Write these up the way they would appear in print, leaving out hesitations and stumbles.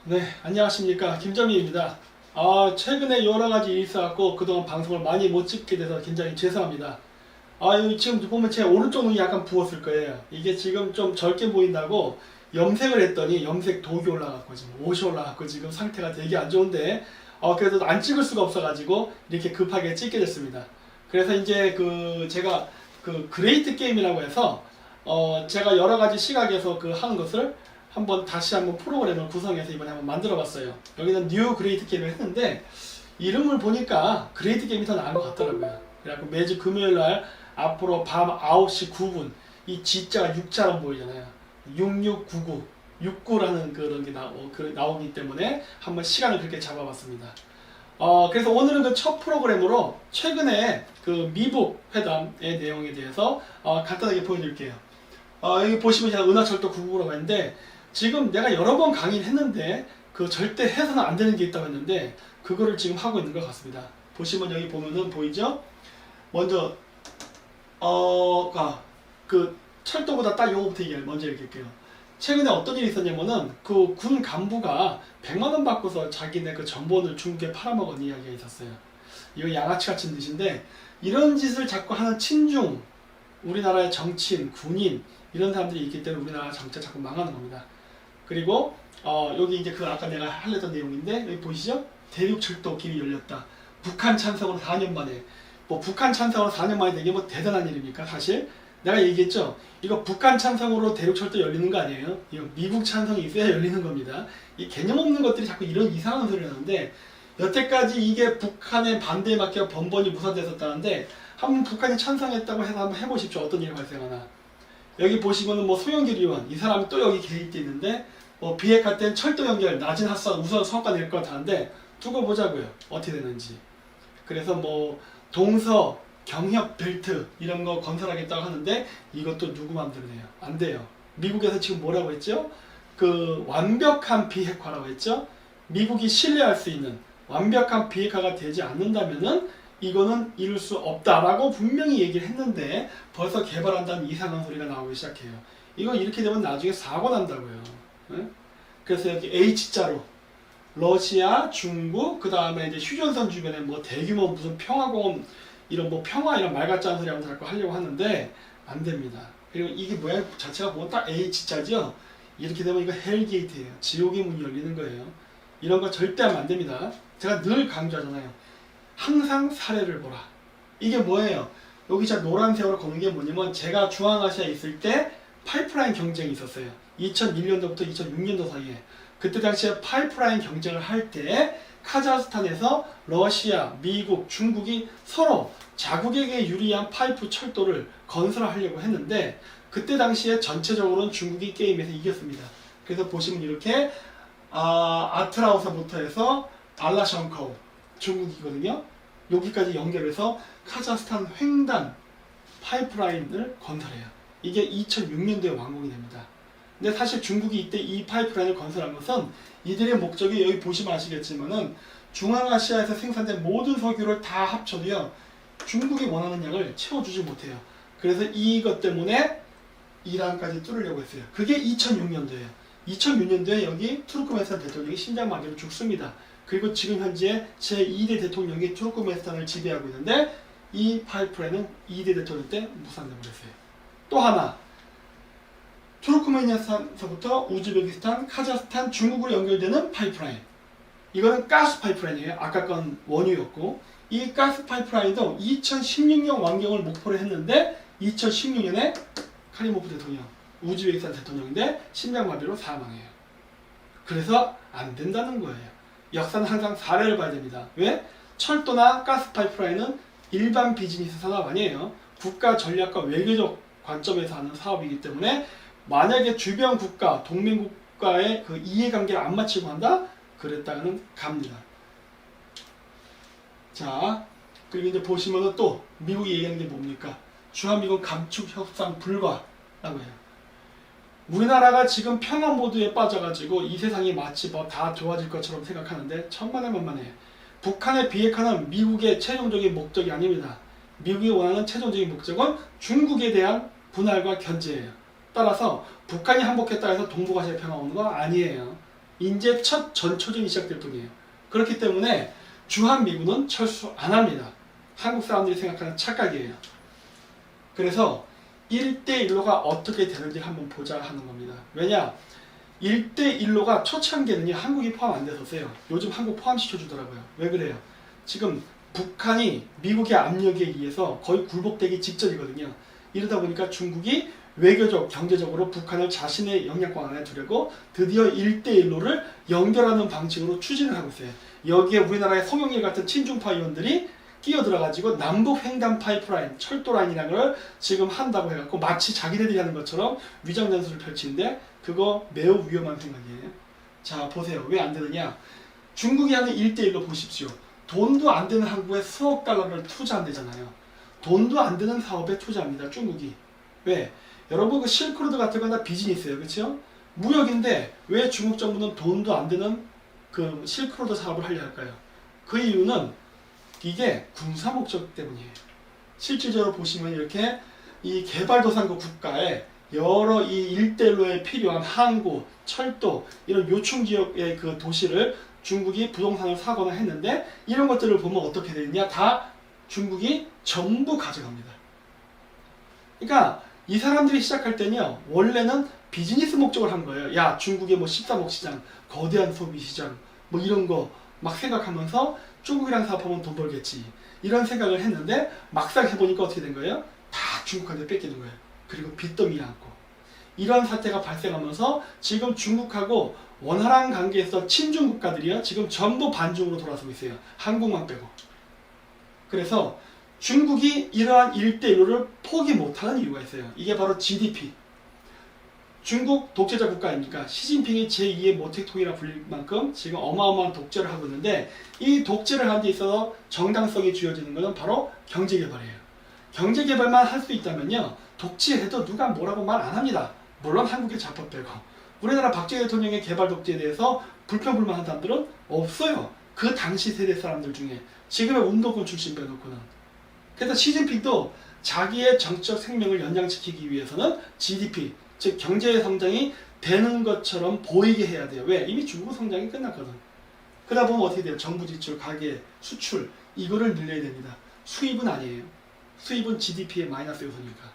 네, 안녕하십니까. 김정희입니다. 최근에 여러가지 일이 있어갖고 그동안 방송을 많이 못 찍게 돼서 굉장히 죄송합니다. 여기 지금 보면 제 오른쪽 눈이 약간 부었을 거예요. 이게 지금 좀 젊게 보인다고 염색을 했더니 염색 독이 올라갔고 지금 옷이 올라갔고 지금 상태가 되게 안 좋은데 그래도 안 찍을 수가 없어가지고 이렇게 급하게 찍게 됐습니다. 그래서 이제 제가 그레이트 게임이라고 해서 제가 여러가지 시각에서 하는 것을 다시 한번 프로그램을 구성해서 이번에 한번 만들어 봤어요. 여기는 뉴 그레이트 게임을 했는데 이름을 보니까 그레이트 게임이 더 나은 것 같더라고요. 그래갖고 매주 금요일날 앞으로 밤 9시 9분 이 G자가 6자로 보이잖아요. 6699 69라는 그런 게 나오기 때문에 한번 시간을 그렇게 잡아봤습니다. 그래서 오늘은 첫 프로그램으로 최근에 미북 회담의 내용에 대해서 간단하게 보여드릴게요. 여기 보시면 제가 은하철도 999라고 했는데 지금 내가 여러 번 강의를 했는데 절대 해서는 안 되는 게 있다고 했는데 그거를 지금 하고 있는 것 같습니다. 보시면 여기 보면은 보이죠? 먼저 철도보다 딱 요거부터 먼저 얘기할게요. 최근에 어떤 일이 있었냐면은 군 간부가 100만원 받고서 자기네 전본을 중국에 팔아먹은 이야기가 있었어요. 이거 양아치 같은 짓인데 이런 짓을 자꾸 하는 친중 우리나라의 정치인, 군인 이런 사람들이 있기 때문에 우리나라 정치가 자꾸 망하는 겁니다. 그리고 여기 이제 아까 내가 하려던 내용인데 여기 보시죠? 대륙철도 길이 열렸다. 북한 찬성으로 4년 만에 북한 찬성으로 4년 만에 되게 대단한 일입니까? 사실 내가 얘기했죠. 이거 북한 찬성으로 대륙철도 열리는 거 아니에요? 이거 미국 찬성이 있어야 열리는 겁니다. 이 개념 없는 것들이 자꾸 이런 이상한 소리를 하는데 여태까지 이게 북한의 반대에 맞게 번번이 무산됐었다는데 한번 북한이 찬성했다고 해서 한번 해보십시오. 어떤 일이 발생하나. 여기 보시면은 소영길 의원 이 사람이 또 여기 개입돼 있는데 비핵화 때는 철도 연결 낮은 핫산 우선 성과 낼 것 같았는데 두고 보자고요. 어떻게 되는지. 그래서 동서 경협 벨트 이런 거 건설하겠다고 하는데 이것도 누구 마음대로 돼요? 안 돼요. 미국에서 지금 뭐라고 했죠? 완벽한 비핵화라고 했죠? 미국이 신뢰할 수 있는 완벽한 비핵화가 되지 않는다면은 이거는 이룰 수 없다라고 분명히 얘기를 했는데 벌써 개발한다는 이상한 소리가 나오기 시작해요. 이거 이렇게 되면 나중에 사고 난다고요. 응? 그래서 여기 H자로 러시아, 중국, 그 다음에 이제 휴전선 주변에 대규모 무슨 평화공원 이런 평화 이런 말 같지 않은 소리 하면서 자꾸 하려고 하는데 안 됩니다. 그리고 이게 모양 자체가 보면 딱 H자죠? 이렇게 되면 이거 헬게이트예요. 지옥의 문이 열리는 거예요. 이런 거 절대 하면 안 됩니다. 제가 늘 강조하잖아요. 항상 사례를 보라. 이게 뭐예요? 여기 자 노란색으로 걷는 게 뭐냐면 제가 중앙아시아에 있을 때 파이프라인 경쟁이 있었어요. 2001년도부터 2006년도 사이에. 그때 당시에 파이프라인 경쟁을 할 때 카자흐스탄에서 러시아, 미국, 중국이 서로 자국에게 유리한 파이프 철도를 건설하려고 했는데 그때 당시에 전체적으로는 중국이 게임에서 이겼습니다. 그래서 보시면 이렇게 아트라우서부터 해서 알라션커우 중국이거든요. 여기까지 연결해서 카자흐스탄 횡단 파이프라인을 건설해요. 이게 2006년도에 완공이 됩니다. 근데 사실 중국이 이때 이 파이프라인을 건설한 것은 이들의 목적이 여기 보시면 아시겠지만은 중앙아시아에서 생산된 모든 석유를 다 합쳐도요 중국이 원하는 양을 채워주지 못해요. 그래서 이것 때문에 이란까지 뚫으려고 했어요. 그게 2006년도예요. 2006년도에 여기 투르크메스탄 대통령이 심장마비로 죽습니다. 그리고 지금 현재 제2대 대통령이 투르크메스탄을 지배하고 있는데 이 파이프라인은 2대 대통령 때 무산돼 버렸어요. 또 하나 투르크메니스탄서부터 우즈베키스탄, 카자흐스탄, 중국으로 연결되는 파이프라인. 이거는 가스 파이프라인이에요. 아까 건 원유였고 이 가스 파이프라인도 2016년 완공을 목표로 했는데 2016년에 카리모프 대통령, 우즈베키스탄 대통령인데 심장마비로 사망해요. 그래서 안 된다는 거예요. 역사는 항상 사례를 봐야 됩니다. 왜? 철도나 가스 파이프라인은 일반 비즈니스 산업 아니에요. 국가 전략과 외교적 관점에서 하는 사업이기 때문에 만약에 주변 국가, 동맹 국가의 이해관계를 안 맞추고 한다? 그랬다가는 갑니다. 자, 그리고 이제 보시면은 또 미국이 얘기하는 게 뭡니까? 주한미군 감축 협상 불가라고 해요. 우리나라가 지금 평화 모드에 빠져가지고 이 세상이 마치 다 좋아질 것처럼 생각하는데 천만에만만해. 북한의 비핵화는 미국의 최종적인 목적이 아닙니다. 미국이 원하는 최종적인 목적은 중국에 대한 분할과 견제예요. 따라서 북한이 항복했다 해서 동북아시아 평화 오는 거 아니에요. 이제 첫 전초전이 시작될 뿐이에요. 그렇기 때문에 주한미군은 철수 안 합니다. 한국 사람들이 생각하는 착각이에요. 그래서 1대1로가 어떻게 되는지 한번 보자 하는 겁니다. 왜냐? 1대1로가 초창기에는 한국이 포함 안 됐었어요. 요즘 한국 포함시켜주더라고요. 왜 그래요? 지금 북한이 미국의 압력에 의해서 거의 굴복되기 직전이거든요. 이러다 보니까 중국이 외교적, 경제적으로 북한을 자신의 영향권 안에 두려고 드디어 1대1로를 연결하는 방식으로 추진을 하고 있어요. 여기에 우리나라의 송영길 같은 친중파 의원들이 끼어들어가지고 남북 횡단 파이프라인, 철도라인이라는 걸 지금 한다고 해갖고 마치 자기네들이 하는 것처럼 위장전술을 펼치는데 그거 매우 위험한 생각이에요. 자, 보세요. 왜 안 되느냐? 중국이 하는 1대1로 보십시오. 돈도 안 되는 한국에 수억 달러를 투자한대잖아요. 돈도 안 되는 사업에 투자합니다. 중국이. 왜? 여러분 그 실크로드 같은 건 다 비즈니스예요. 그렇죠? 무역인데 왜 중국 정부는 돈도 안 되는 그 실크로드 사업을 하려 할까요? 그 이유는 이게 군사 목적 때문이에요. 실질적으로 보시면 이렇게 이 개발도상국 국가에 여러 이 일대로에 필요한 항구, 철도 이런 요충 지역의 그 도시를 중국이 부동산을 사거나 했는데 이런 것들을 보면 어떻게 되느냐? 다 중국이 전부 가져갑니다. 그러니까 이 사람들이 시작할 때는요, 원래는 비즈니스 목적을 한 거예요. 야, 중국의 뭐 13억 시장, 거대한 소비 시장, 뭐 이런 거 막 생각하면서 중국이랑 사업하면 돈 벌겠지. 이런 생각을 했는데 막상 해보니까 어떻게 된 거예요? 다 중국한테 뺏기는 거예요. 그리고 빚더미 안고. 이런 사태가 발생하면서 지금 중국하고 원활한 관계에서 친중 국가들이요, 지금 전부 반중으로 돌아서고 있어요. 한국만 빼고. 그래서 중국이 이러한 1대1로를 포기 못하는 이유가 있어요. 이게 바로 GDP. 중국 독재자 국가이니까 시진핑이 제2의 모택통이라 불릴 만큼 지금 어마어마한 독재를 하고 있는데 이 독재를 하는 데 있어서 정당성이 주어지는 것은 바로 경제개발이에요. 경제개발만 할 수 있다면요, 독재해도 누가 뭐라고 말 안 합니다. 물론 한국의 자법 빼고. 우리나라 박정희 대통령의 개발 독재에 대해서 불평불만한 사람들은 없어요. 그 당시 세대 사람들 중에. 지금의 운동권 출신 빼놓고는. 그래서 시진핑도 자기의 정치적 생명을 연장시키기 위해서는 GDP, 즉 경제 성장이 되는 것처럼 보이게 해야 돼요. 왜? 이미 중국 성장이 끝났거든. 그러다 보면 어떻게 돼요? 정부 지출, 가계, 수출 이거를 늘려야 됩니다. 수입은 아니에요. 수입은 GDP의 마이너스 요소니까.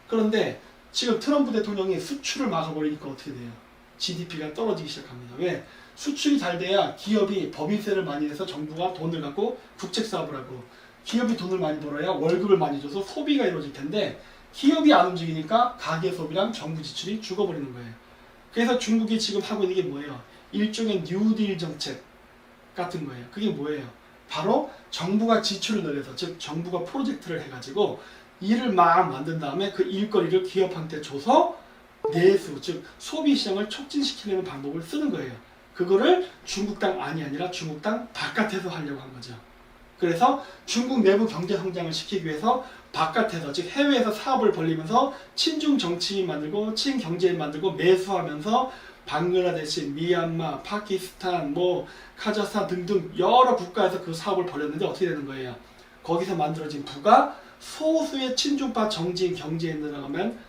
그런데 지금 트럼프 대통령이 수출을 막아버리니까 어떻게 돼요? GDP가 떨어지기 시작합니다. 왜? 수출이 잘 돼야 기업이 법인세를 많이 내서 정부가 돈을 갖고 국책사업을 하고, 기업이 돈을 많이 벌어야 월급을 많이 줘서 소비가 이루어질 텐데 기업이 안 움직이니까 가계 소비랑 정부 지출이 죽어버리는 거예요. 그래서 중국이 지금 하고 있는 게 뭐예요? 일종의 뉴딜 정책 같은 거예요. 그게 뭐예요? 바로 정부가 지출을 늘려서, 즉 정부가 프로젝트를 해가지고 일을 막 만든 다음에 그 일거리를 기업한테 줘서 내수, 즉 소비시장을 촉진시키려는 방법을 쓰는 거예요. 그거를 중국 땅 안이 아니라 중국 땅 바깥에서 하려고 한 거죠. 그래서 중국 내부 경제 성장을 시키기 위해서 바깥에서, 즉 해외에서 사업을 벌리면서 친중 정치인 만들고 친경제인 만들고 매수하면서 방글라데시, 미얀마, 파키스탄, 뭐 카자흐스탄 등등 여러 국가에서 그 사업을 벌였는데 어떻게 되는 거예요? 거기서 만들어진 부가 소수의 친중파 정치인 경제인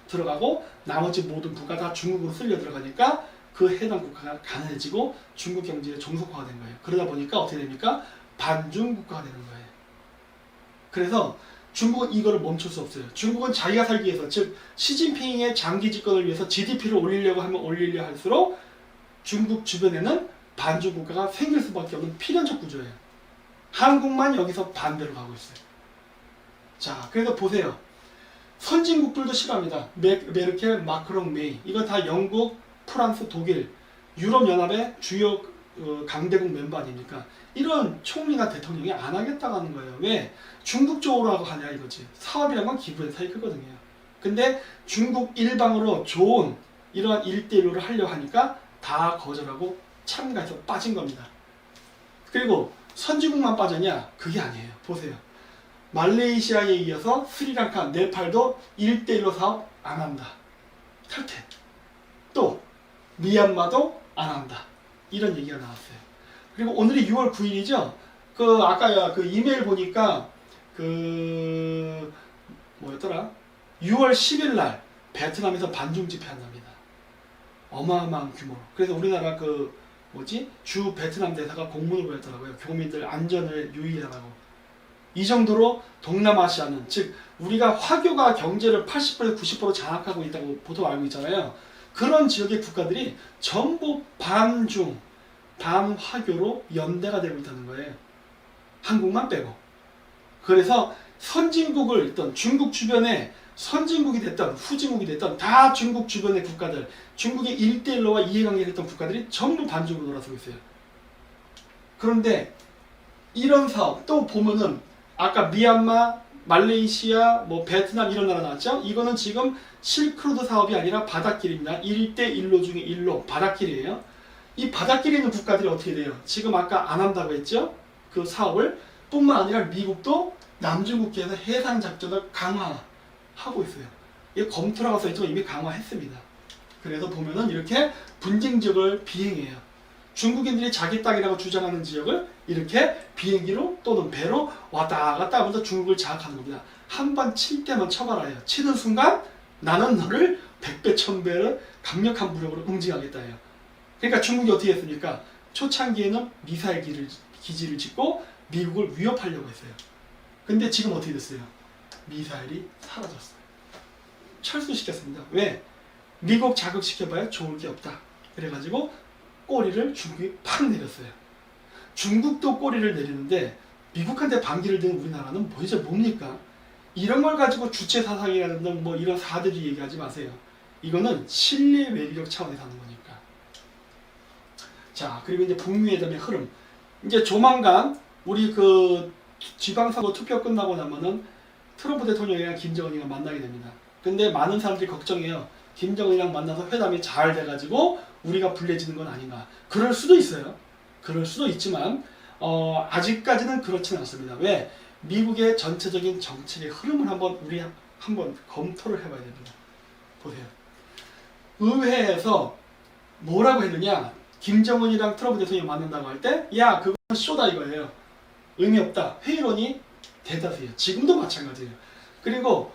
들어가고 나머지 모든 부가 다 중국으로 쓸려 들어가니까 그 해당 국가가 가난해지고 중국 경제의 종속화가 된 거예요. 그러다 보니까 어떻게 됩니까? 반중 국가가 되는 거예요. 그래서 중국은 이거를 멈출 수 없어요. 중국은 자기가 살기 위해서, 즉 시진핑의 장기 집권을 위해서 GDP를 올리려고 하면 올리려 할수록 중국 주변에는 반중 국가가 생길 수밖에 없는 필연적 구조예요. 한국만 여기서 반대로 가고 있어요. 자, 그래서 보세요. 선진국들도 싫어합니다. 메르켈, 마크롱, 메이. 이거 다 영국, 프랑스, 독일, 유럽연합의 주요 강대국 멤버 아닙니까? 이런 총리나 대통령이 안 하겠다고 하는 거예요. 왜? 중국 쪽으로 하고 하냐 이거지. 사업이란 건 기부의 사이클거든요. 근데 중국 일방으로 좋은 이러한 1대1로를 하려고 하니까 다 거절하고 참가해서 빠진 겁니다. 그리고 선진국만 빠졌냐? 그게 아니에요. 보세요. 말레이시아에 이어서 스리랑카, 네팔도 1대1로 사업 안 한다. 탈퇴. 또 미얀마도 안 한다. 이런 얘기가 나왔어요. 그리고 오늘이 6월 9일이죠. 그 아까 그 이메일 보니까 그 뭐였더라? 6월 10일 날 베트남에서 반중 집회 한답니다. 어마어마한 규모로. 그래서 우리나라 그 주 베트남 대사가 공문을 보냈더라고요. 교민들 안전을 유의하라고. 이 정도로 동남아시아는, 즉 우리가 화교가 경제를 80% 90% 장악하고 있다고 보통 알고 있잖아요. 그런 지역의 국가들이 전부 반중, 반화교로 연대가 되고 있다는 거예요. 한국만 빼고. 그래서 선진국을 있던 중국 주변에 선진국이 됐던 후진국이 됐던 다 중국 주변의 국가들, 중국의 1대1로와 이해관계를 했던 국가들이 전부 반중으로 돌아서고 있어요. 그런데 이런 사업 또 보면은 아까 미얀마, 말레이시아, 베트남 이런 나라 나왔죠? 이거는 지금 실크로드 사업이 아니라 바닷길입니다. 1대1로 중에 1로 바닷길이에요. 이 바닷길에 있는 국가들이 어떻게 돼요? 지금 아까 안 한다고 했죠? 그 사업을 뿐만 아니라 미국도 남중국해에서 해상 작전을 강화하고 있어요. 이게 검토라고 써있지만 이미 강화했습니다. 그래서 보면은 이렇게 분쟁 지역을 비행해요. 중국인들이 자기 땅이라고 주장하는 지역을 이렇게 비행기로 또는 배로 왔다 갔다 하면서 중국을 장악하는 겁니다. 한 번 칠 때만 쳐봐라요. 치는 순간 나는 너를 100배 1000배를 강력한 무력으로 응징하겠다 해요. 그러니까 중국이 어떻게 했습니까? 초창기에는 미사일 기지를 짓고 미국을 위협하려고 했어요. 근데 지금 어떻게 됐어요? 미사일이 사라졌어요. 철수시켰습니다. 왜? 미국 자극시켜봐야 좋을 게 없다. 그래가지고 꼬리를 중국이 팍 내렸어요. 중국도 꼬리를 내리는데 미국한테 반기를 드는 우리나라는 뭡니까? 이런 걸 가지고 주체 사상이라든가 이런 사들이 얘기하지 마세요. 이거는 실내 외교력 차원에서 하는 거니까. 자, 그리고 이제 북미회담의 흐름. 이제 조만간 우리 그 지방선거 투표 끝나고 나면은 트럼프 대통령이랑 김정은이랑 만나게 됩니다. 근데 많은 사람들이 걱정해요. 김정은이랑 만나서 회담이 잘 돼가지고 우리가 불리해지는 건 아닌가. 그럴 수도 있어요. 그럴 수도 있지만 아직까지는 그렇지는 않습니다. 왜? 미국의 전체적인 정책의 흐름을 우리 한번 검토를 해봐야 됩니다. 보세요. 의회에서 뭐라고 했느냐? 김정은이랑 트럼프 대통령이 만난다고 할 때, 야, 그건 쇼다 이거예요. 의미 없다. 회의론이 대다수예요. 지금도 마찬가지예요. 그리고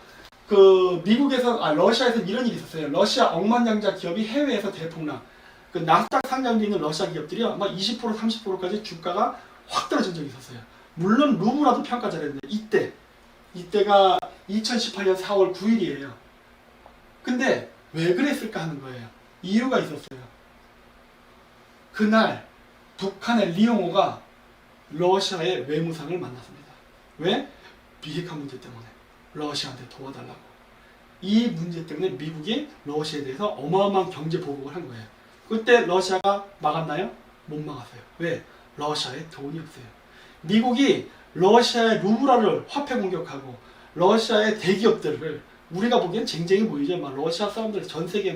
러시아에서 이런 일이 있었어요. 러시아 억만장자 기업이 해외에서 대폭락. 그 나스닥 상장돼 있는 러시아 기업들이 아마 20% 30%까지 주가가 확 떨어진 적이 있었어요. 물론 루브라도 평가 잘했는데 이때가 2018년 4월 9일이에요. 근데 왜 그랬을까 하는 거예요. 이유가 있었어요. 그날 북한의 리용호가 러시아의 외무상을 만났습니다. 왜? 비핵화 문제 때문에 러시아한테 도와달라고. 이 문제 때문에 미국이 러시아에 대해서 어마어마한 경제 보복을 한 거예요. 그때 러시아가 막았나요? 못 막았어요. 왜? 러시아에 돈이 없어요. 미국이 러시아의 루블화를 화폐 공격하고 러시아의 대기업들을 우리가 보기엔 쟁쟁이 보이죠. 막 러시아 사람들 전 세계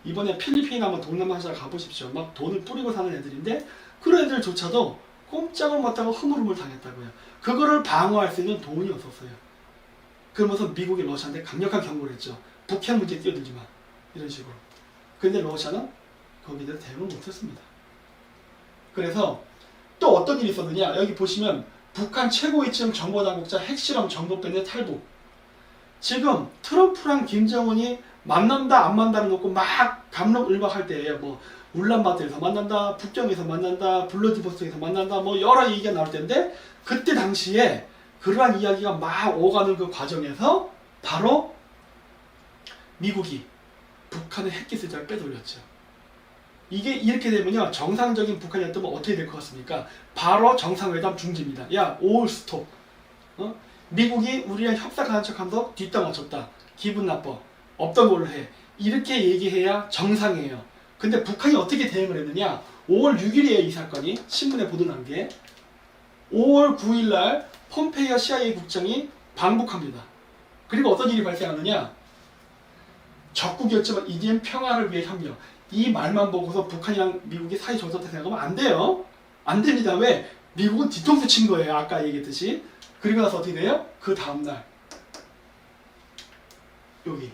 이번에 필리핀 한번 동남아시아 가보십시오. 막 돈을 뿌리고 사는 애들인데 그런 애들조차도 꼼짝을 못하고 흐물흐물 당했다고요. 그거를 방어할 수 있는 돈이 없었어요. 그러면서 미국이 러시아한테 강력한 경고를 했죠. 북핵 문제 뛰어들지 마. 이런 식으로. 근데 러시아는 거기에 대해서 대응을 못했습니다. 그래서 또 어떤 일이 있었느냐. 여기 보시면 북한 최고위층 정보당국자 핵실험 정보밴드 탈북. 지금 트럼프랑 김정은이 만난다 안 만난다를 놓고 막 감론을박할 때예요. 울란바토르에서 만난다, 북경에서 만난다, 블라디보스톡에서 만난다, 여러 얘기가 나올 텐데 그때 당시에 그러한 이야기가 막 오가는 그 과정에서 바로 미국이 북한의 핵기술자를 빼돌렸죠. 이게 이렇게 되면요, 정상적인 북한이었다면 어떻게 될 것 같습니까? 바로 정상회담 중지입니다. 야, 올 스톱. 미국이 우리랑 협상하는 척하면서 뒷담 맞췄다. 기분 나빠. 없던 걸로 해. 이렇게 얘기해야 정상이에요. 근데 북한이 어떻게 대응을 했느냐? 5월 6일이에요, 이 사건이. 신문에 보도난 게. 5월 9일날 폼페이오 CIA 국장이 방북합니다. 그리고 어떤 일이 발생하느냐? 적국이었지만 이젠 평화를 위해 협력. 이 말만 보고서 북한이랑 미국이 사이 좋아졌다 생각하면 안 돼요. 안 됩니다. 왜? 미국은 뒤통수 친 거예요. 아까 얘기했듯이. 그리고 나서 어떻게 돼요? 그 다음날 여기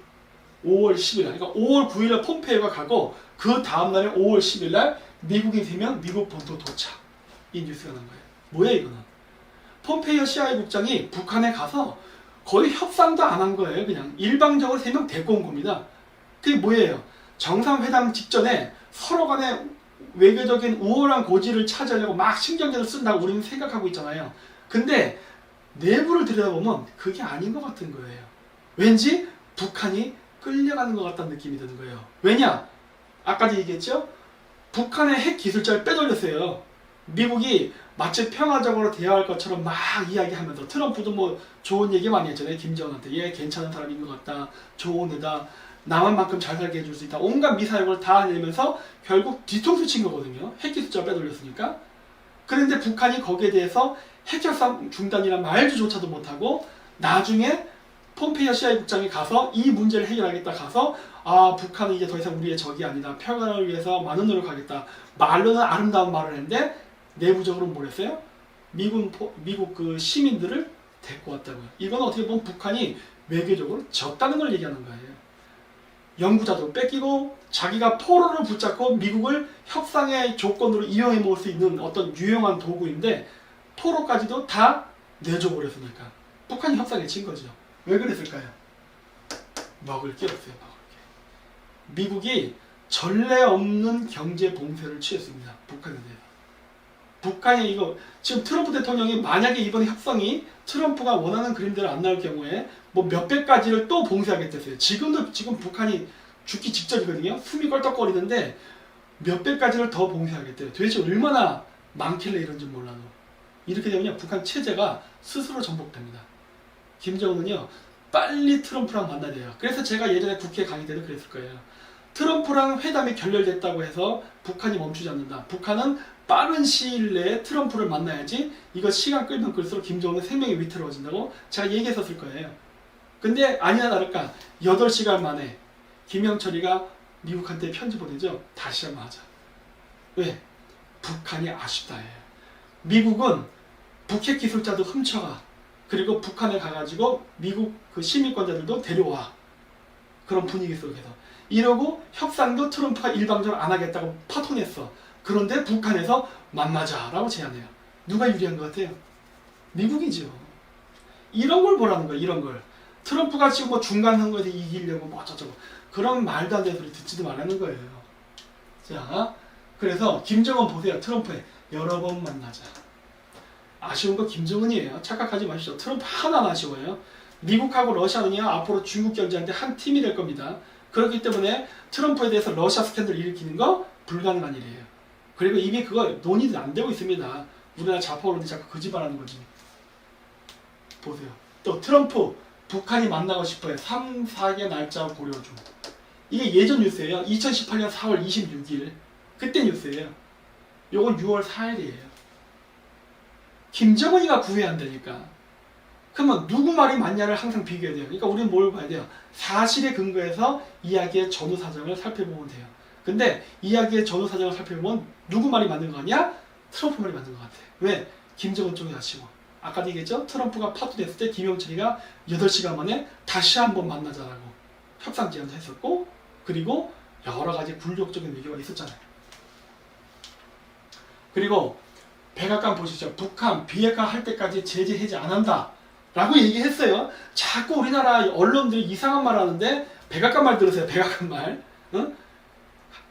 5월 10일 그러니까 5월 9일에 폼페이오가 가고 그 다음날에 5월 10일날 미국인 3명 미국 본토 도착. 이 뉴스가 난 거예요. 뭐야 이거는? 폼페이오 CIA 국장이 북한에 가서 거의 협상도 안 한 거예요. 그냥 일방적으로 3명 데리고 온 겁니다. 그게 뭐예요? 정상회담 직전에 서로 간에 외교적인 우월한 고지를 차지하려고 막 신경전을 쓴다고 우리는 생각하고 있잖아요. 근데 내부를 들여다보면 그게 아닌 것 같은 거예요. 왠지 북한이 끌려가는 것 같다는 느낌이 드는 거예요. 왜냐? 아까도 얘기했죠? 북한의 핵 기술자를 빼돌렸어요. 미국이 마치 평화적으로 대화할 것처럼 막 이야기하면서 트럼프도 뭐 좋은 얘기 많이 했잖아요. 김정은한테 얘 괜찮은 사람인 것 같다. 좋은 애다. 남한만큼 잘 살게 해줄 수 있다. 온갖 미사용을 다 내면서 결국 뒤통수 친 거거든요. 핵 기술자 빼돌렸으니까. 그런데 북한이 거기에 대해서 핵협상 중단이란 말조차도 못하고 나중에 폼페이오 CIA 국장이 가서 이 문제를 해결하겠다 가서 아 북한은 이제 더 이상 우리의 적이 아니다. 평화를 위해서 많은 노력하겠다. 말로는 아름다운 말을 했는데 내부적으로 뭘 했어요? 미국 그 시민들을 데리고 왔다고요. 이건 어떻게 보면 북한이 외교적으로 졌다는 걸 얘기하는 거예요. 연구자도 뺏기고 자기가 포로를 붙잡고 미국을 협상의 조건으로 이용해 먹을 수 있는 어떤 유용한 도구인데 포로까지도 다 내줘버렸으니까 북한이 협상에 진 거죠. 왜 그랬을까요? 먹을 게 없어요. 먹을 게. 미국이 전례 없는 경제 봉쇄를 취했습니다. 북한에 대해서. 북한이 이거 지금 트럼프 대통령이 만약에 이번 협상이 트럼프가 원하는 그림대로 안 나올 경우에 뭐 몇백 가지를 또 봉쇄하겠댔어요. 지금 북한이 죽기 직전이거든요. 숨이 껄떡거리는데 몇백 가지를 더 봉쇄하겠대요. 도대체 얼마나 많길래 이런지 몰라도. 이렇게 되면 북한 체제가 스스로 전복됩니다. 김정은은요 빨리 트럼프랑 만나야 돼요. 그래서 제가 예전에 국회 강의 때도 그랬을 거예요. 트럼프랑 회담이 결렬됐다고 해서 북한이 멈추지 않는다. 북한은 빠른 시일 내에 트럼프를 만나야지 이거 시간 끌면 끌수록 김정은은 생명이 위태로워진다고 제가 얘기했었을 거예요. 근데 아니나 다를까 8시간 만에 김영철이가 미국한테 편지 보내죠. 다시 한번 하자. 왜? 북한이 아쉽다예요. 미국은 북핵 기술자도 훔쳐가. 그리고 북한에 가가지고 미국 그 시민권자들도 데려와. 그런 분위기 속에서. 이러고 협상도 트럼프가 일방적으로 안 하겠다고 파토냈어. 그런데 북한에서 만나자라고 제안해요. 누가 유리한 것 같아요? 미국이죠. 이런 걸 보라는 거예요. 이런 걸. 트럼프가 지금 뭐 중간 선거에서 이기려고 뭐 어쩌고 그런 말도 안 되는 소리 듣지도 말라는 거예요. 자, 그래서 김정은 보세요. 트럼프에 여러 번 만나자. 아쉬운 거 김정은이에요. 착각하지 마십시오. 트럼프 하나는 아쉬워요. 미국하고 러시아는요 앞으로 중국 경제한테 한 팀이 될 겁니다. 그렇기 때문에 트럼프에 대해서 러시아 스캔들 일으키는 거 불가능한 일이에요. 그리고 이미 그거 논의도 안 되고 있습니다. 우리나라 좌파 언론이 자꾸 거짓말하는 거지. 보세요. 또 트럼프 북한이 만나고 싶어요. 3, 4개 날짜 고려 중. 이게 예전 뉴스예요. 2018년 4월 26일. 그때 뉴스예요. 요건 6월 4일이에요. 김정은이가 구애한다니까. 그러면 누구 말이 맞냐를 항상 비교해야 돼요. 그러니까 우리는 뭘 봐야 돼요? 사실에 근거해서 이야기의 전후 사정을 살펴보면 돼요. 근데 이야기의 전후 사정을 살펴보면 누구 말이 맞는 거 같냐? 트럼프 말이 맞는 것 같아. 왜? 김정은 쪽이 아쉬워. 아까도 얘기했죠? 트럼프가 파토됐을 때 김영철이가 8시간 만에 다시 한번 만나자라고 협상 제안도 했었고 그리고 여러 가지 굴욕적인 외교가 있었잖아요. 그리고 백악관 보시죠. 북한 비핵화 할 때까지 제재 해제 안 한다 라고 얘기했어요. 자꾸 우리나라 언론들이 이상한 말 하는데 백악관 말 들으세요. 백악관 말. 응?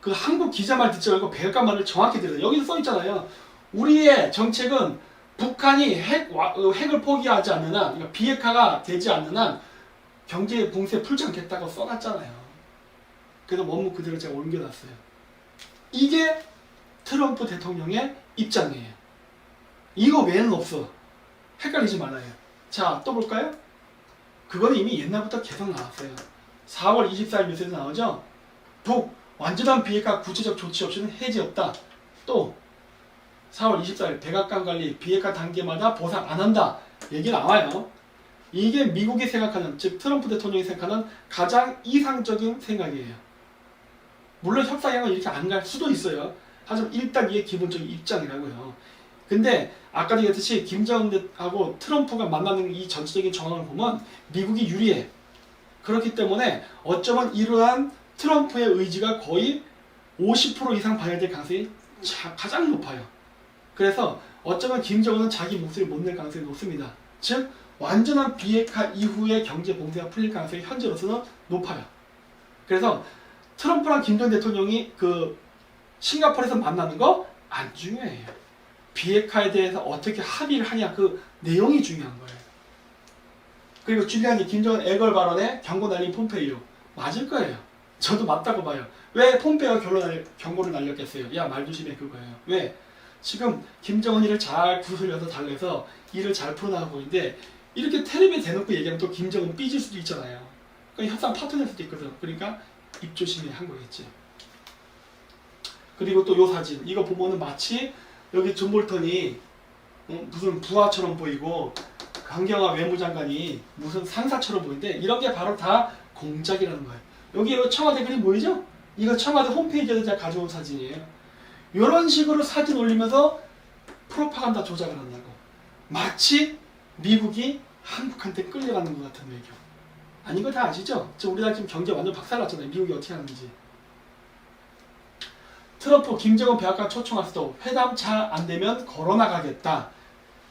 그 한국 기자 말 듣지 말고 백악관 말을 정확히 들으세요. 여기서 써 있잖아요. 우리의 정책은 북한이 핵을 포기하지 않는 한, 그러니까 비핵화가 되지 않는 한 경제 봉쇄 풀지 않겠다고 써놨잖아요. 그래서 원문 그대로 제가 옮겨놨어요. 이게 트럼프 대통령의 입장이에요. 이거 외에는 없어. 헷갈리지 말아요. 자, 또 볼까요? 그건 이미 옛날부터 계속 나왔어요. 4월 24일 뉴스에서 나오죠? 북 완전한 비핵화 구체적 조치 없이는 해지 없다. 또 4월 24일 백악관 관리 비핵화 단계마다 보상 안 한다. 얘기 나와요. 이게 미국이 생각하는, 즉 트럼프 대통령이 생각하는 가장 이상적인 생각이에요. 물론 협상형은 이렇게 안 갈 수도 있어요. 하지만 일단 이게 기본적인 입장이라고요. 근데 아까도 얘기했듯이 김정은하고 트럼프가 만나는 이 전체적인 정황을 보면 미국이 유리해. 그렇기 때문에 어쩌면 이러한 트럼프의 의지가 거의 50% 이상 반영될 가능성이 가장 높아요. 그래서 어쩌면 김정은은 자기 목소리를 못 낼 가능성이 높습니다. 즉 완전한 비핵화 이후에 경제 봉쇄가 풀릴 가능성이 현재로서는 높아요. 그래서 트럼프랑 김정은 대통령이 그 싱가포르에서 만나는 거 안 중요해요. 비핵화에 대해서 어떻게 합의를 하냐 그 내용이 중요한 거예요. 그리고 줄리안이 김정은 애걸 발언에 경고 날린 폼페이오 맞을 거예요. 저도 맞다고 봐요. 왜 폼페이오가 경고를 날렸겠어요? 야, 말 조심해 그거예요. 왜? 지금 김정은이를 잘 구슬려서 달래서 일을 잘 풀어나가고 있는데 이렇게 텔레비에 대놓고 얘기하면 또 김정은 삐질 수도 있잖아요. 그러니까 협상 파트너일 수도 있거든. 그러니까 입조심해 한 거겠지. 그리고 또 요 사진 이거 보면은 마치 여기 존 볼턴이 무슨 부하처럼 보이고 강경화 외무장관이 무슨 상사처럼 보이는데 이런 게 바로 다 공작이라는 거예요. 여기 청와대 그림 보이죠? 이거 청와대 홈페이지에서 제가 가져온 사진이에요. 이런 식으로 사진 올리면서 프로파간다 조작을 한다고. 마치 미국이 한국한테 끌려가는 것 같은 외교. 아닌 거 다 아시죠? 지금 우리나라 지금 경제 완전 박살났잖아요. 미국이 어떻게 하는지. 트럼프 김정은 백악관 초청할 수도 회담 잘 안되면 걸어나가겠다.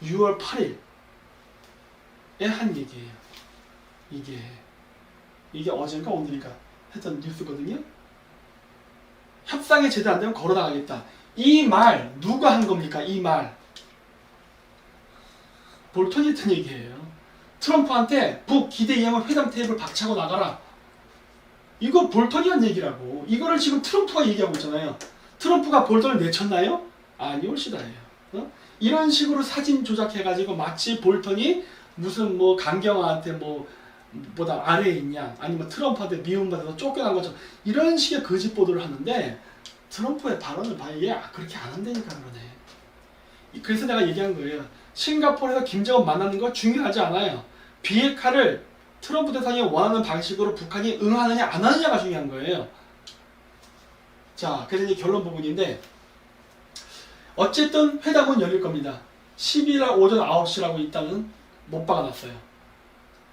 6월 8일에 한 얘기예요. 이게 어젠가 오늘인가 했던 뉴스거든요. 협상이 제대로 안되면 걸어나가겠다. 이 말 누가 한 겁니까? 이 말 볼턴이 했던 얘기예요. 트럼프한테 북 기대 이하면 회담 테이블 박차고 나가라. 이거 볼턴이 한 얘기라고. 이거를 지금 트럼프가 얘기하고 있잖아요. 트럼프가 볼턴을 내쳤나요? 아니올시다예요. 이런 식으로 사진 조작해가지고 마치 볼턴이 무슨 뭐 강경화한테 보다 아래에 있냐 아니면 트럼프한테 미움받아서 쫓겨난 것처럼 이런 식의 거짓 보도를 하는데 트럼프의 발언을 봐야 얘 그렇게 안 한다니까 그러네. 그래서 내가 얘기한 거예요. 싱가포르에서 김정은 만나는 거 중요하지 않아요. 비핵화를 트럼프 대통령이 원하는 방식으로 북한이 응하느냐 안 하느냐가 중요한 거예요. 자, 그래서 이제 결론 부분인데 어쨌든 회담은 열릴 겁니다. 12일 오전 9시라고 일단은 못 박아놨어요.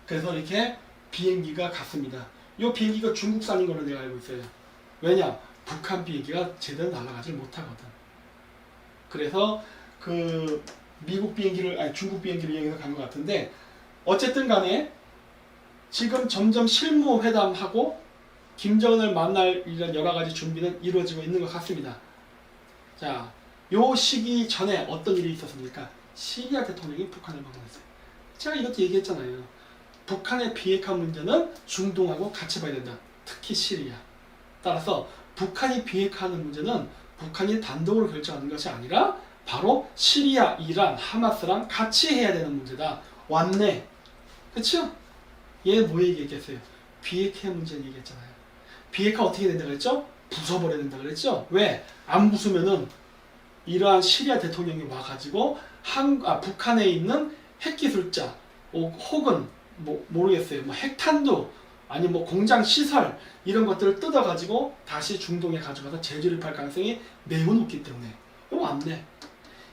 그래서 이렇게 비행기가 갔습니다. 이 비행기가 중국산인 걸로 내가 알고 있어요. 왜냐? 북한 비행기가 제대로 날아가질 못하거든. 그래서 그 미국 비행기를 아니 중국 비행기를 이용해서 간 것 같은데 어쨌든 간에 지금 점점 실무 회담하고 김정은을 만날 이런 여러 가지 준비는 이루어지고 있는 것 같습니다. 자, 요 시기 전에 어떤 일이 있었습니까? 시리아 대통령이 북한을 방문했어요. 제가 이것도 얘기했잖아요. 북한의 비핵화 문제는 중동하고 같이 봐야 된다. 특히 시리아. 따라서 북한이 비핵화하는 문제는 북한이 단독으로 결정하는 것이 아니라 바로 시리아, 이란, 하마스랑 같이 해야 되는 문제다. 왔네. 그쵸? 얘 뭐 얘기했겠어요? 비핵화 문제 얘기했잖아요. 비핵화 어떻게 된다 그랬죠? 부숴버려야 된다 그랬죠? 왜? 안 부수면은 이러한 시리아 대통령이 와가지고 북한에 있는 핵기술자 혹은 모르겠어요. 핵탄두 아니면 공장 시설 이런 것들을 뜯어가지고 다시 중동에 가져가서 재조립할 가능성이 매우 높기 때문에 이거 안네.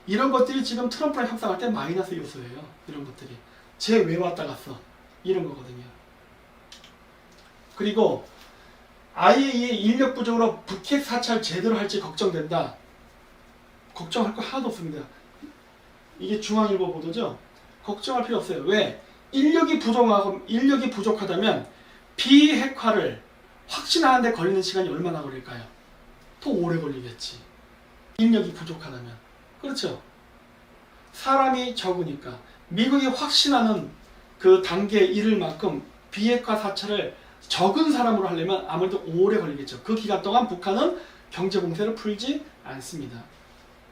이런 것들이 지금 트럼프랑 협상할 때 마이너스 요소예요. 이런 것들이 쟤 왜 왔다 갔어? 이런 거거든요. 그리고 IAEA 인력 부족으로 북핵 사찰 제대로 할지 걱정된다. 걱정할 거 하나도 없습니다. 이게 중앙일보 보도죠. 걱정할 필요 없어요. 왜? 인력이 부족하다면 비핵화를 확신하는데 걸리는 시간이 얼마나 걸릴까요? 더 오래 걸리겠지. 인력이 부족하다면. 그렇죠? 사람이 적으니까 미국이 확신하는 그 단계에 이를 만큼 비핵화 사찰을 적은 사람으로 하려면 아무래도 오래 걸리겠죠. 그 기간 동안 북한은 경제 봉쇄를 풀지 않습니다.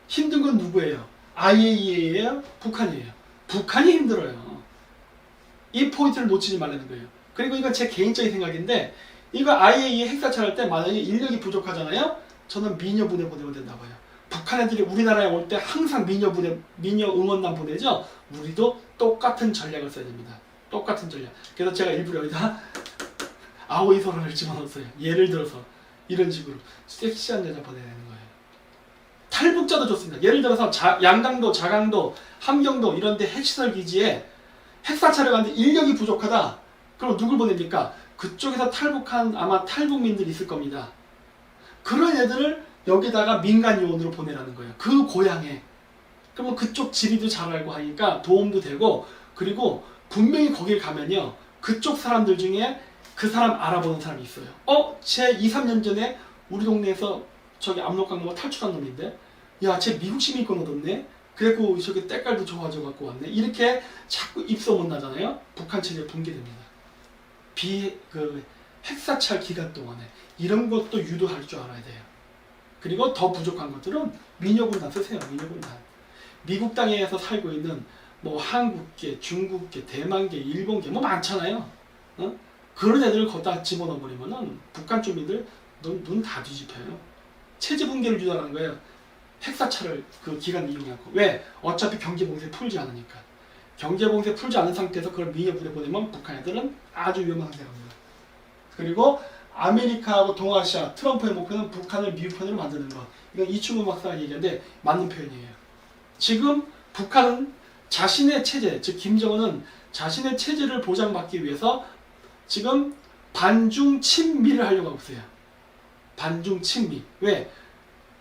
힘든 건 누구예요? IAEA예요? 북한이에요. 북한이 힘들어요. 이 포인트를 놓치지 말라는 거예요. 그리고 이건 제 개인적인 생각인데 이거 IAEA 핵사찰 할 때 만약에 인력이 부족하잖아요? 저는 미녀 부대 보내면 된다고 해요. 북한 애들이 우리나라에 올 때 항상 미녀 응원단 보내죠? 우리도 똑같은 전략을 써야 됩니다. 똑같은 전략. 그래서 제가 일부러 여기다 아오이 선언을 집어넣었어요. 예를 들어서 이런 식으로 섹시한 여자 보내야 되는 거예요. 탈북자도 좋습니다. 예를 들어서 양강도, 자강도, 함경도 이런 데 핵시설 기지에 핵사찰을 가는데 인력이 부족하다. 그럼 누굴 보냅니까? 그쪽에서 탈북한 아마 탈북민들이 있을 겁니다. 그런 애들을 여기다가 민간 요원으로 보내라는 거예요. 그 고향에. 그러면 그쪽 지리도 잘 알고 하니까 도움도 되고 그리고 분명히 거길 가면요. 그쪽 사람들 중에 그 사람 알아보는 사람이 있어요. 쟤 2, 3년 전에 우리 동네에서 저기 압록강로 탈출한 놈인데 야, 쟤 미국 시민권 얻었네? 그래고 저기 때깔도 좋아져 갖고 왔네? 이렇게 자꾸 입소문 나잖아요. 북한 체제 붕괴됩니다. 핵사찰 기간 동안에 이런 것도 유도할 줄 알아야 돼요. 그리고 더 부족한 것들은 민요군단 쓰세요. 민요군단. 미국 땅에서 살고 있는 뭐 한국계, 중국계, 대만계, 일본계 뭐 많잖아요. 어? 그런 애들을 거기다 집어넣어 버리면은 북한 주민들 눈 다 뒤집혀요. 체제 붕괴를 유도하는 거예요. 핵사찰을 그 기간을 이용하고. 왜? 어차피 경제봉쇄 풀지 않으니까. 경제봉쇄 풀지 않은 상태에서 그걸 민요군에 보내면 북한 애들은 아주 위험한 상태가 됩니다. 그리고 아메리카하고 동아시아 트럼프의 목표는 북한을 미국 편으로 만드는 것. 이건 이충훈 박사가 얘기하는데 맞는 표현이에요. 지금 북한은 자신의 체제, 즉 김정은은 자신의 체제를 보장받기 위해서 지금 반중 친미를 하려고 하고 있어요. 반중 친미. 왜?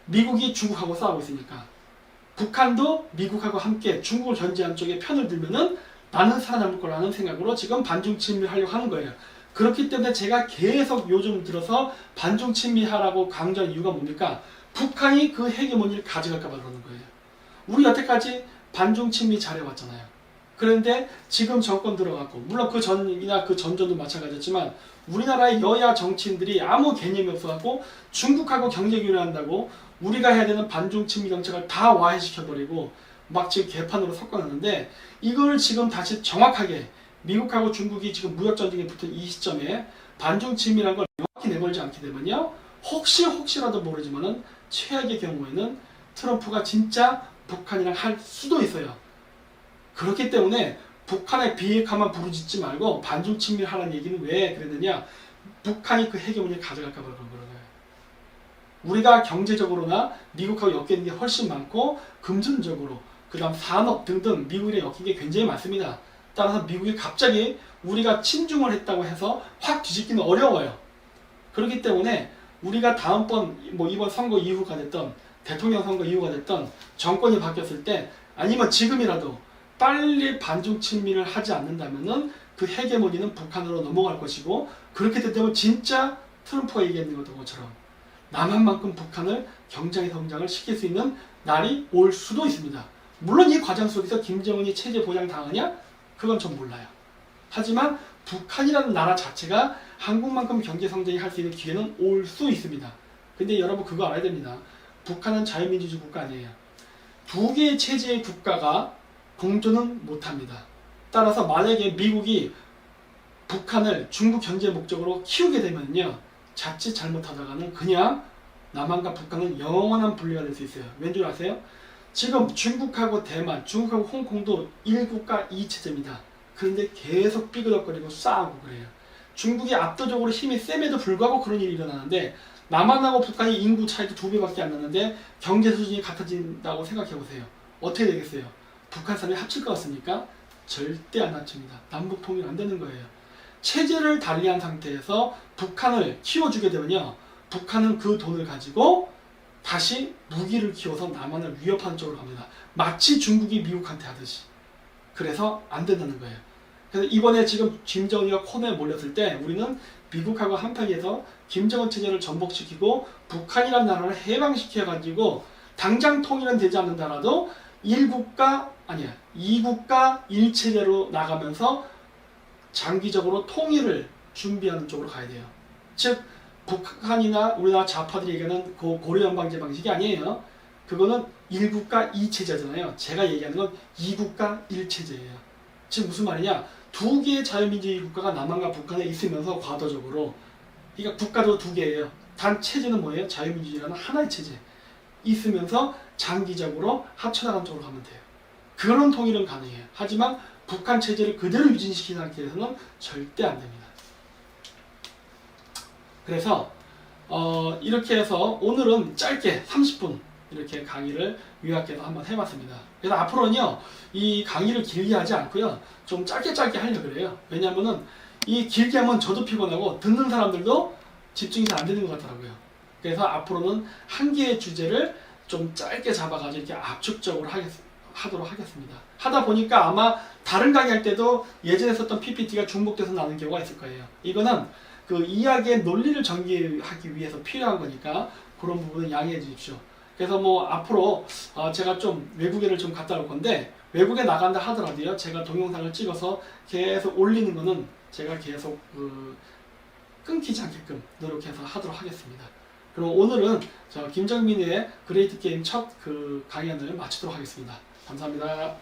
미국이 중국하고 싸우고 있으니까. 북한도 미국하고 함께 중국을 견제하는 쪽에 편을 들면은 나는 살아남을 거라는 생각으로 지금 반중 친미를 하려고 하는 거예요. 그렇기 때문에 제가 계속 요즘 들어서 반중 친미하라고 강조한 이유가 뭡니까? 북한이 그 헤게모니를 가져갈까 봐 그러는 거예요. 우리 여태까지 반중 친미 잘해왔잖아요. 그런데 지금 정권 들어갔고, 물론 그 전이나 그 전전도 마찬가지였지만 우리나라의 여야 정치인들이 아무 개념이 없어갖고 중국하고 경제 교류한다고 우리가 해야 되는 반중 친미 정책을 다 와해시켜버리고 막 지금 개판으로 섞어놨는데, 이걸 지금 다시 정확하게 미국하고 중국이 지금 무역전쟁에 붙은 이 시점에 반중 친미라는 걸 명확히 내걸지 않게 되면요, 혹시라도 모르지만은 최악의 경우에는 트럼프가 진짜 북한이랑 할 수도 있어요. 그렇기 때문에 북한의 비핵화만 부르짖지 말고 반중 친미를 하라는 얘기는 왜 그랬느냐? 북한이 그 헤게모니를 가져갈까 봐 그런 거예요. 우리가 경제적으로나 미국하고 엮이는 게 훨씬 많고, 금전적으로, 그 다음 산업 등등 미국이랑 엮인 게 굉장히 많습니다. 따라서 미국이 갑자기 우리가 친중을 했다고 해서 확 뒤집기는 어려워요. 그렇기 때문에 우리가 다음번 뭐 이번 선거 이후가 됐던, 대통령 선거 이후가 됐던, 정권이 바뀌었을 때 아니면 지금이라도 빨리 반중 친미를 하지 않는다면은 그 헤게모니는 북한으로 넘어갈 것이고, 그렇게 되면 진짜 트럼프가 얘기했는 것처럼 남한만큼 북한을 경제 성장을 시킬 수 있는 날이 올 수도 있습니다. 물론 이 과정 속에서 김정은이 체제 보장 당하냐? 그건 전 몰라요. 하지만 북한이라는 나라 자체가 한국만큼 경제 성장이 할 수 있는 기회는 올 수 있습니다. 근데 여러분 그거 알아야 됩니다. 북한은 자유민주주의 국가 아니에요. 두 개의 체제의 국가가 공존은 못합니다. 따라서 만약에 미국이 북한을 중국 견제 목적으로 키우게 되면요, 자칫 잘못하다가는 그냥 남한과 북한은 영원한 분리가 될 수 있어요. 왠 줄 아세요? 지금 중국하고 대만, 중국하고 홍콩도 1국가 2체제입니다. 그런데 계속 삐그덕거리고 싸우고 그래요. 중국이 압도적으로 힘이 셈에도 불구하고 그런 일이 일어나는데, 남한하고 북한이 인구 차이도 2배밖에 안 나는데 경제 수준이 같아진다고 생각해보세요. 어떻게 되겠어요? 북한 사람이 합칠 것 같습니까? 절대 안 합칩니다. 남북 통일 안 되는 거예요. 체제를 달리한 상태에서 북한을 키워주게 되면요, 북한은 그 돈을 가지고 다시 무기를 키워서 남한을 위협하는 쪽으로 갑니다. 마치 중국이 미국한테 하듯이. 그래서 안 된다는 거예요. 그래서 이번에 지금 김정은이가 코너에 몰렸을 때 우리는 미국하고 한편에서 김정은 체제를 전복시키고 북한이라는 나라를 해방시켜가지고 당장 통일은 되지 않는다라도 1국가 아니야 2국가 1체제로 나가면서 장기적으로 통일을 준비하는 쪽으로 가야 돼요. 즉 북한이나 우리나라 좌파들이 얘기하는 그 고려연방제 방식이 아니에요. 그거는 1국가 2체제잖아요. 제가 얘기하는 건 2국가 1체제예요. 즉 무슨 말이냐? 두 개의 자유민주주의 국가가 남한과 북한에 있으면서 과도적으로, 그러니까 국가도 두 개예요. 단 체제는 뭐예요? 자유민주주의라는 하나의 체제 있으면서 장기적으로 합쳐나가는 쪽으로 가면 돼요. 그런 통일은 가능해요. 하지만 북한 체제를 그대로 유지시키는 상태에서는 절대 안 됩니다. 그래서 이렇게 해서 오늘은 짧게 30분 이렇게 강의를 요약해서 한번 해봤습니다. 그래서 앞으로는요, 이 강의를 길게 하지 않고요, 좀 짧게 하려고 그래요. 왜냐면은 이 길게 하면 저도 피곤하고 듣는 사람들도 집중이 잘 안 되는 것 같더라고요. 그래서 앞으로는 한 개의 주제를 좀 짧게 잡아가지고 이렇게 압축적으로 하도록 하겠습니다. 하다 보니까 아마 다른 강의 할 때도 예전에 썼던 PPT가 중복돼서 나는 경우가 있을 거예요. 이거는 그 이야기의 논리를 전개하기 위해서 필요한 거니까 그런 부분은 양해해 주십시오. 그래서 뭐 앞으로 제가 좀 외국에를 좀 갔다 올 건데 외국에 나간다 하더라도요 제가 동영상을 찍어서 계속 올리는 거는 제가 계속 끊기지 않게끔 노력해서 하도록 하겠습니다. 그럼 오늘은 저 김정민의 그레이트 게임 첫 강연을 마치도록 하겠습니다. 감사합니다.